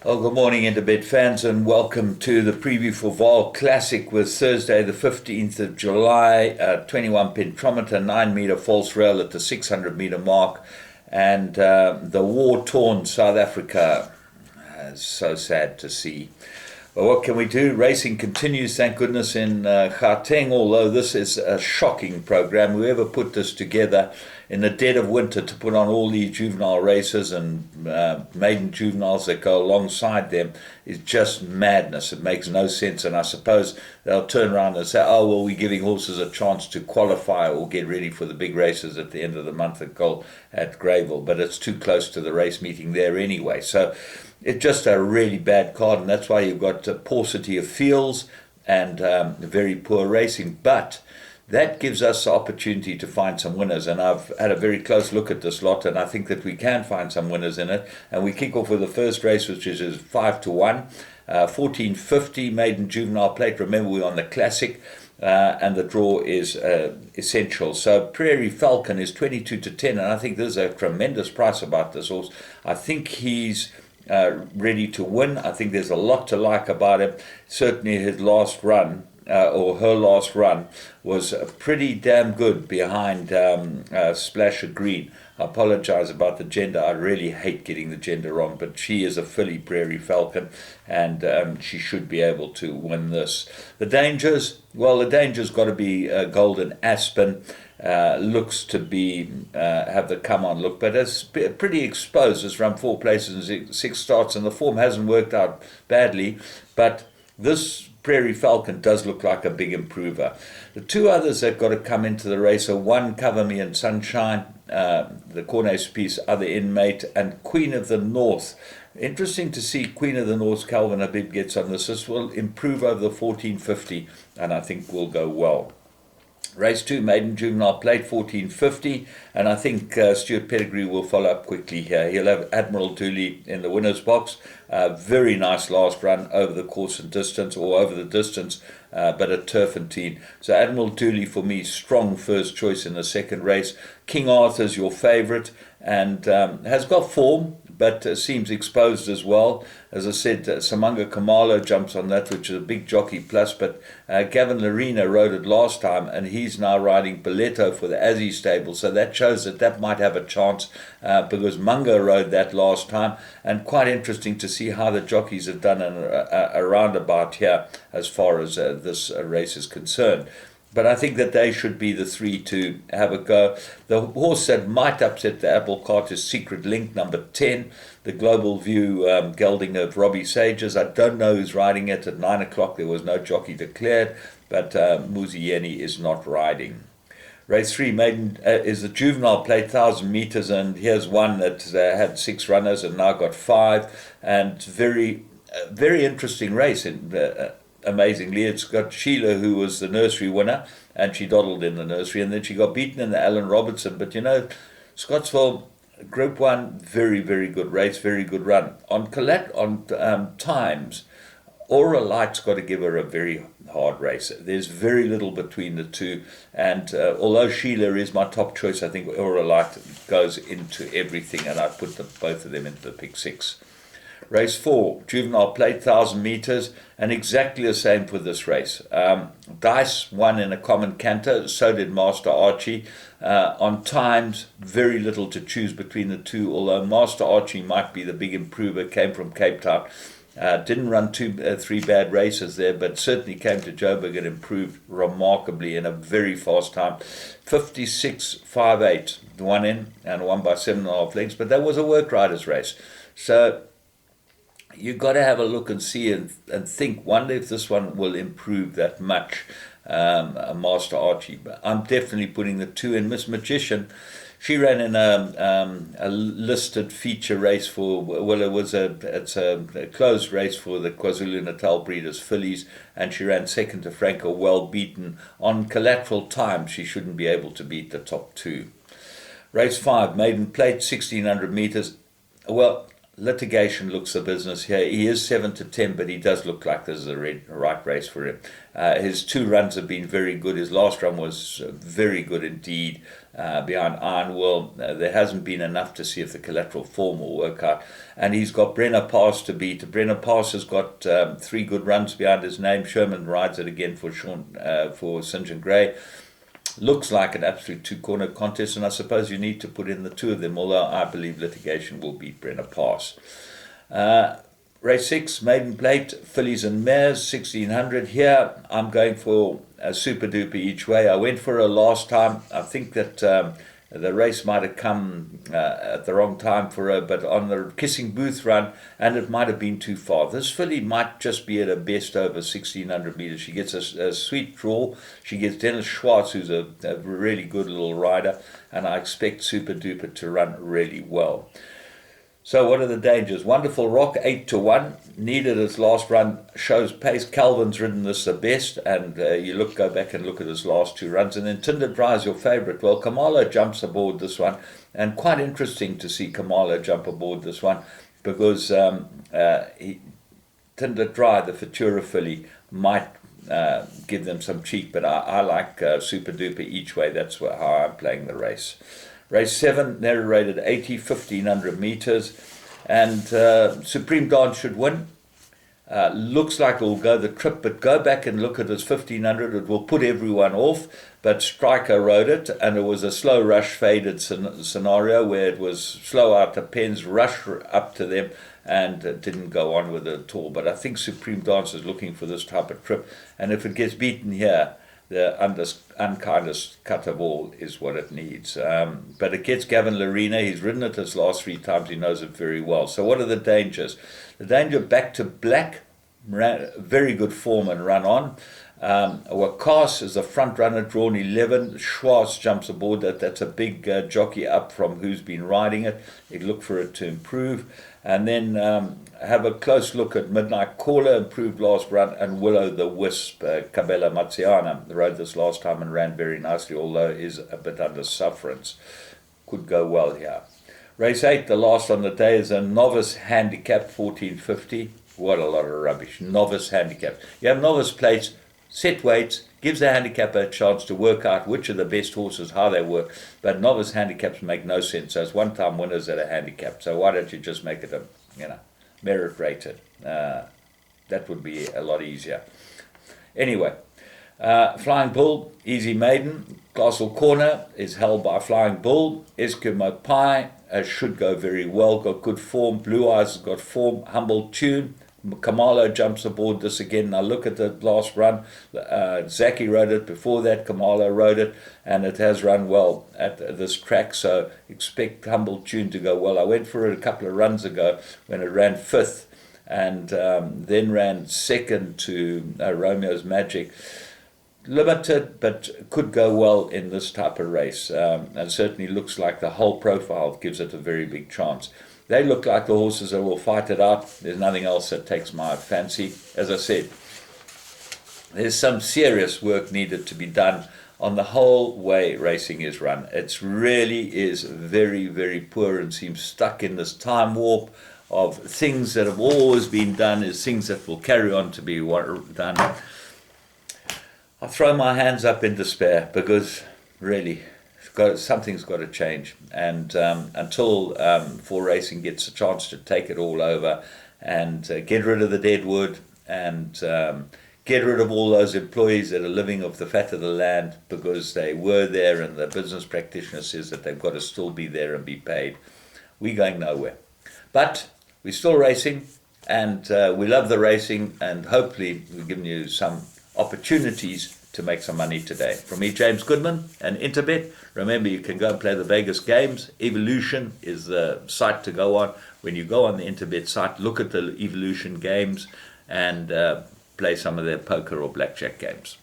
Oh, good morning, Interbet fans, and welcome to the preview for Vaal Classic with Thursday, the 15th of July, 21 pentometer, 9-meter false rail at the 600-meter mark, and the war-torn South Africa. It's so sad to see. Well, what can we do? Racing continues, thank goodness, in Gauteng, although this is a shocking program. Whoever put this together in the dead of winter to put on all these juvenile races and maiden juveniles that go alongside them is just madness. It makes no sense, and I suppose they'll turn around and say, oh, well, we're giving horses a chance to qualify or get ready for the big races at the end of the month at Greyville, but it's too close to the race meeting there anyway. So it's just a really bad card, and that's why you've got a paucity of fields and very poor racing. But that gives us the opportunity to find some winners, and I've had a very close look at this lot, and I think that we can find some winners in it. And we kick off with the first race, which is 5-1, 1450 maiden juvenile plate. Remember, we're on the Classic, and the draw is essential. So Prairie Falcon is 22-10, and I think there's a tremendous price about this horse. I think he's ready to win. I think there's a lot to like about him. Certainly his last run, or her last run, was pretty damn good behind Splash of Green. I apologize about the gender. I really hate getting the gender wrong, but she is a filly Prairie Falcon, and she should be able to win this. The dangers, well, the danger's got to be Golden Aspen. Looks to be have the come-on look, but it's pretty exposed. It's run 4 places and 6 starts, and the form hasn't worked out badly, but this Prairie Falcon does look like a big improver. The two others that got to come into the race are one, Cover Me in Sunshine, the Cornet's piece, Other Inmate, and Queen of the North. Interesting to see Queen of the North, Calvin Habib gets on this. This will improve over the 1450, and I think will go well. Race 2, maiden juvenile plate, 1450, and I think Stuart Pettigrew will follow up quickly here. He'll have Admiral Dooley in the winner's box. Very nice last run over the course and distance, or over the distance, but a turfentine. So Admiral Dooley, for me, strong first choice in the second race. King Arthur's your favourite, and has got form, but seems exposed as well. As I said, Samanga Kamalo jumps on that, which is a big jockey plus, but Gavin Larena rode it last time, and he's now riding Boleto for the Azzy stable, so that shows that might have a chance, because Mungo rode that last time, and quite interesting to see how the jockeys have done a roundabout here as far as this race is concerned. But I think that they should be the 3 to have a go. The horse that might upset the apple cart is Secret Link, number 10. The Global View gelding of Robbie Sages. I don't know who's riding it. At 9 o'clock there was no jockey declared, but Muzieni is not riding. Race 3, maiden, is the juvenile plate, 1,000 meters, and here's one that had 6 runners and now got 5, and very interesting race. Amazingly, it's got Sheila, who was the nursery winner, and she dawdled in the nursery, and then she got beaten in the Alan Robertson. But Scottsville Group 1, very, very good race, very good run. On times, Aura Light's got to give her a very hard race. There's very little between the two, and although Sheila is my top choice, I think Aura Light goes into everything, and I put both of them into the pick 6. Race 4, juvenile plate, 1,000 meters, and exactly the same for this race. Dice won in a common canter, so did Master Archie. On times, very little to choose between the two, although Master Archie might be the big improver, came from Cape Town. Didn't run 3 bad races there, but certainly came to Joburg and improved remarkably in a very fast time. 56.58, one in and won by 7.5 lengths, but that was a work riders race. So you've got to have a look and see and think, wonder if this one will improve that much, Master Archie. But I'm definitely putting the 2 in. Miss Magician, she ran in a listed feature race for, well, it's a closed race for the KwaZulu-Natal Breeders' fillies, and she ran second to Franco, well beaten. On collateral time, she shouldn't be able to beat the top 2. Race 5, maiden plate, 1,600 meters. Well, Litigation looks the business here. He is 7-10, but he does look like this is a right race for him. His 2 runs have been very good. His last run was very good indeed behind Iron Will. There hasn't been enough to see if the collateral form will work out. And he's got Brenner Pass to beat. Brenner Pass has got 3 good runs behind his name. Sherman rides it again for St. John Gray. Looks like an absolute 2-corner contest, and I suppose you need to put in the 2 of them, although I believe Litigation will beat Brenner Pass. Race 6, Maiden Plate, Fillies and Mares, 1600. Here, I'm going for a Super Duper each way. I went for her last time. I think that the race might have come at the wrong time for her, but on the Kissing Booth run, and it might have been too far. This filly might just be at her best over 1600 meters. She gets a sweet draw. She gets Dennis Schwartz, who's a really good little rider, and I expect Super Duper to run really well. So what are the dangers? Wonderful Rock, 8-1. Needed his last run, shows pace. Calvin's ridden this the best, and go back and look at his last 2 runs. And then Tinder Dry is your favourite. Well, Kamala jumps aboard this one, and quite interesting to see Kamala jump aboard this one, because Tinder Dry, the Futura filly, might give them some cheek, but I like Super Duper each way. That's how I'm playing the race. Race 7, narrated 80, 1500 meters, and Supreme Dance should win. Looks like it will go the trip, but go back and look at his 1500. It will put everyone off, but Striker rode it, and it was a slow rush faded scenario where it was slow out the pens, rush up to them, and didn't go on with it at all. But I think Supreme Dance is looking for this type of trip, and if it gets beaten here, the unkindest cut of all is what it needs. But it gets Gavin Larena. He's ridden it his last 3 times. He knows it very well. So what are the dangers? The danger, Back to Black, very good form and run on. Wakas is a front runner, drawn 11. Schwartz jumps aboard that. That's a big jockey up from who's been riding it. You look for it to improve. And then have a close look at Midnight Caller, improved last run, and Willow the Wisp. Cabela Maziana rode this last time and ran very nicely, although is a bit under sufferance. Could go well here. Race 8, the last on the day, is a novice handicap, 1450. What a lot of rubbish. Novice handicap. You have novice plates, set weights, gives the handicapper a chance to work out which are the best horses, how they work. But novice handicaps make no sense. So it's one-time winners at a handicap. So why don't you just make it a, merit rated? That would be a lot easier. Anyway, Flying Bull, Easy Maiden. Castle Corner is held by Flying Bull. Eskimo Pie should go very well, got good form. Blue Eyes has got form. Humble Tune. Kamalo jumps aboard this again. Now look at the last run. Zaki rode it before that. Kamalo rode it, and it has run well at this track. So expect Humble Tune to go well. I went for it a couple of runs ago when it ran 5th, and then ran 2nd to Romeo's Magic. Limited, but could go well in this type of race, and certainly looks like the whole profile gives it a very big chance. They look like the horses that will fight it out. There's nothing else that takes my fancy. As I said, there's some serious work needed to be done on the whole way racing is run. It really is very, very poor and seems stuck in this time warp of things that have always been done is things that will carry on to be done. I throw my hands up in despair because really something's got to change, and until For Racing gets a chance to take it all over and get rid of the dead wood and get rid of all those employees that are living off the fat of the land because they were there and the business practitioner says that they've got to still be there and be paid, we're going nowhere. But we're still racing, and we love the racing, and hopefully we've given you some opportunities to make some money today. From me, James Goodman, and Interbet. Remember, you can go and play the Vegas games. Evolution is the site to go on. When you go on the Interbet site, look at the Evolution games and play some of their poker or blackjack games.